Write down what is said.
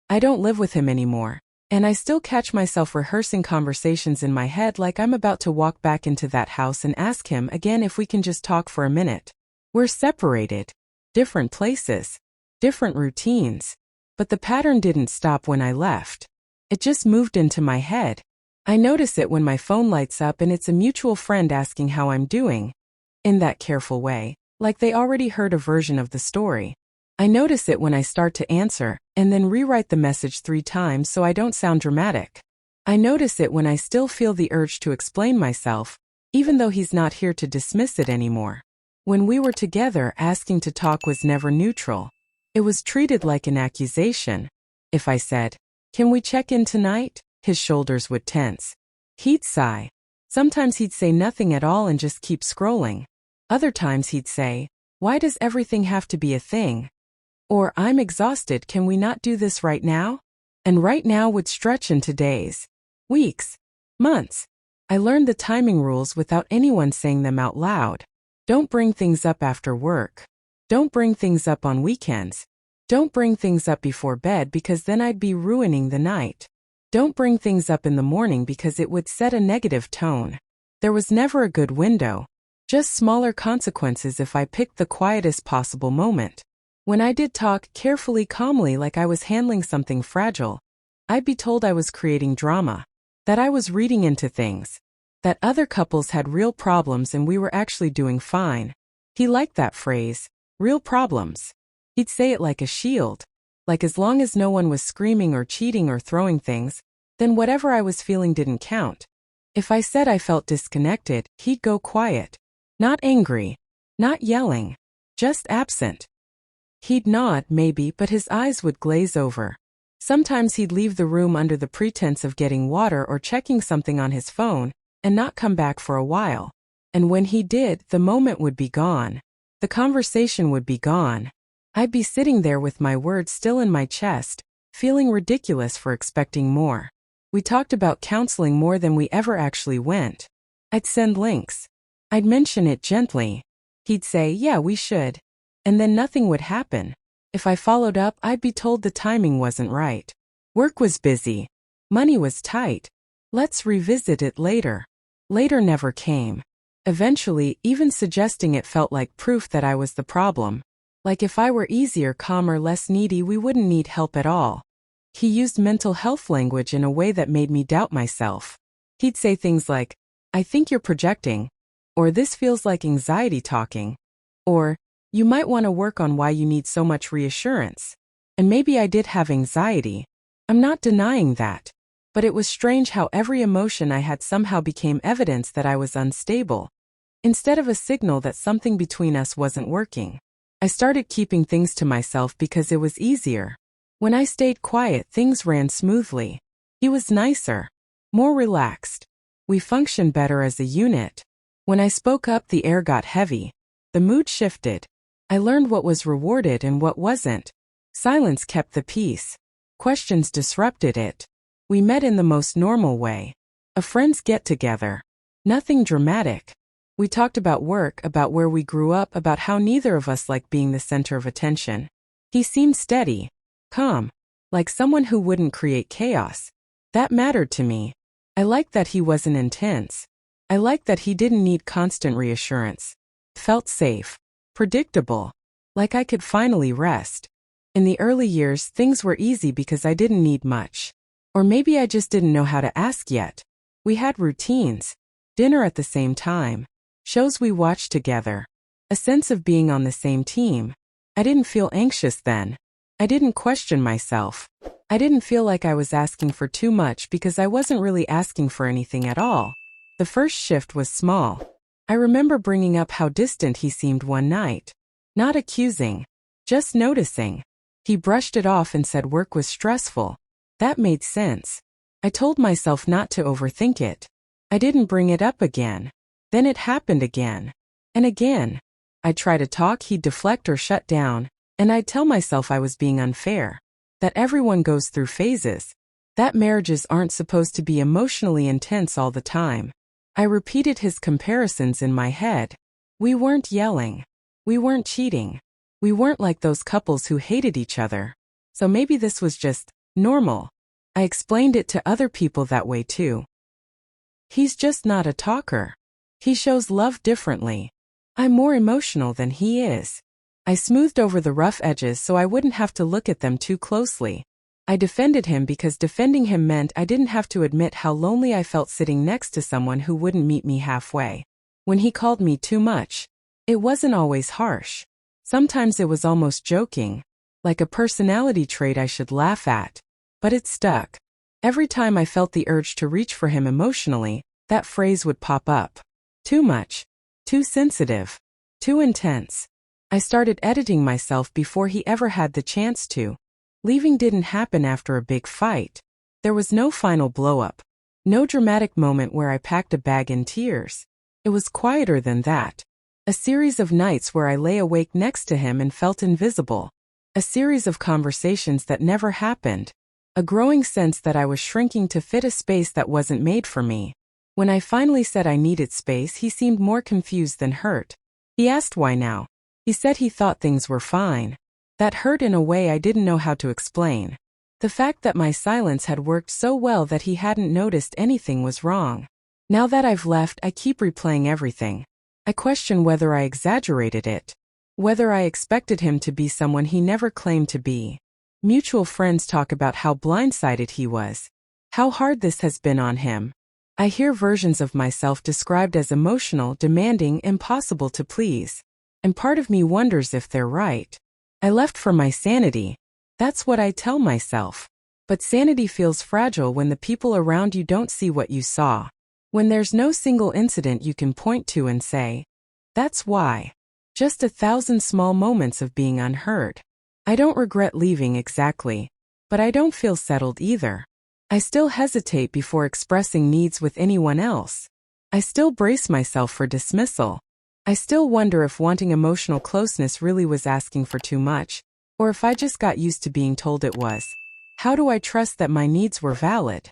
I don't live with him anymore. And I still catch myself rehearsing conversations in my head like I'm about to walk back into that house and ask him again if we can just talk for a minute. We're separated. Different places. Different routines. But the pattern didn't stop when I left. It just moved into my head. I notice it when my phone lights up and it's a mutual friend asking how I'm doing. In that careful way, like they already heard a version of the story. I notice it when I start to answer, and then rewrite the message 3 times so I don't sound dramatic. I notice it when I still feel the urge to explain myself, even though he's not here to dismiss it anymore. When we were together, asking to talk was never neutral. It was treated like an accusation. If I said, "Can we check in tonight?" his shoulders would tense. He'd sigh. Sometimes he'd say nothing at all and just keep scrolling. Other times he'd say, "Why does everything have to be a thing?" Or, "I'm exhausted, can we not do this right now?" And right now would stretch into days, weeks, months. I learned the timing rules without anyone saying them out loud. Don't bring things up after work. Don't bring things up on weekends. Don't bring things up before bed because then I'd be ruining the night. Don't bring things up in the morning because it would set a negative tone. There was never a good window. Just smaller consequences if I picked the quietest possible moment. When I did talk carefully, calmly, like I was handling something fragile, I'd be told I was creating drama, that I was reading into things, that other couples had real problems and we were actually doing fine. He liked that phrase, real problems. He'd say it like a shield, like as long as no one was screaming or cheating or throwing things, then whatever I was feeling didn't count. If I said I felt disconnected, he'd go quiet. Not angry, not yelling, just absent. He'd nod, maybe, but his eyes would glaze over. Sometimes he'd leave the room under the pretense of getting water or checking something on his phone, and not come back for a while. And when he did, the moment would be gone. The conversation would be gone. I'd be sitting there with my words still in my chest, feeling ridiculous for expecting more. We talked about counseling more than we ever actually went. I'd send links. I'd mention it gently. He'd say, "Yeah, we should." And then nothing would happen. If I followed up, I'd be told the timing wasn't right. Work was busy. Money was tight. Let's revisit it later. Later never came. Eventually, even suggesting it felt like proof that I was the problem. Like if I were easier, calmer, less needy, we wouldn't need help at all. He used mental health language in a way that made me doubt myself. He'd say things like, "I think you're projecting," or "This feels like anxiety talking," or "You might want to work on why you need so much reassurance." And maybe I did have anxiety. I'm not denying that. But it was strange how every emotion I had somehow became evidence that I was unstable, instead of a signal that something between us wasn't working. I started keeping things to myself because it was easier. When I stayed quiet, things ran smoothly. He was nicer, more relaxed. We functioned better as a unit. When I spoke up, the air got heavy. The mood shifted. I learned what was rewarded and what wasn't. Silence kept the peace. Questions disrupted it. We met in the most normal way. A friend's get-together. Nothing dramatic. We talked about work, about where we grew up, about how neither of us liked being the center of attention. He seemed steady, calm, like someone who wouldn't create chaos. That mattered to me. I liked that he wasn't intense. I liked that he didn't need constant reassurance. Felt safe. Predictable. Like I could finally rest. In the early years, things were easy because I didn't need much. Or maybe I just didn't know how to ask yet. We had routines. Dinner at the same time. Shows we watched together. A sense of being on the same team. I didn't feel anxious then. I didn't question myself. I didn't feel like I was asking for too much because I wasn't really asking for anything at all. The first shift was small. I remember bringing up how distant he seemed one night. Not accusing. Just noticing. He brushed it off and said work was stressful. That made sense. I told myself not to overthink it. I didn't bring it up again. Then it happened again. And again. I'd try to talk, he'd deflect or shut down, and I'd tell myself I was being unfair. That everyone goes through phases. That marriages aren't supposed to be emotionally intense all the time. I repeated his comparisons in my head. We weren't yelling. We weren't cheating. We weren't like those couples who hated each other. So maybe this was just Normal. I explained it to other people that way too. He's just not a talker. He shows love differently. I'm more emotional than he is. I smoothed over the rough edges so I wouldn't have to look at them too closely. I defended him because defending him meant I didn't have to admit how lonely I felt sitting next to someone who wouldn't meet me halfway. When he called me too much, it wasn't always harsh. Sometimes it was almost joking, like a personality trait I should laugh at. But it stuck. Every time I felt the urge to reach for him emotionally, that phrase would pop up. Too much. Too sensitive. Too intense. I started editing myself before he ever had the chance to. Leaving didn't happen after a big fight. There was no final blow-up. No dramatic moment where I packed a bag in tears. It was quieter than that. A series of nights where I lay awake next to him and felt invisible. A series of conversations that never happened. A growing sense that I was shrinking to fit a space that wasn't made for me. When I finally said I needed space, he seemed more confused than hurt. He asked why now. He said he thought things were fine. That hurt in a way I didn't know how to explain. The fact that my silence had worked so well that he hadn't noticed anything was wrong. Now that I've left, I keep replaying everything. I question whether I exaggerated it. Whether I expected him to be someone he never claimed to be. Mutual friends talk about how blindsided he was. How hard this has been on him. I hear versions of myself described as emotional, demanding, impossible to please. And part of me wonders if they're right. I left for my sanity. That's what I tell myself. But sanity feels fragile when the people around you don't see what you saw. When there's no single incident you can point to and say, that's why. Just 1,000 small moments of being unheard. I don't regret leaving exactly. But I don't feel settled either. I still hesitate before expressing needs with anyone else. I still brace myself for dismissal. I still wonder if wanting emotional closeness really was asking for too much, or if I just got used to being told it was. How do I trust that my needs were valid?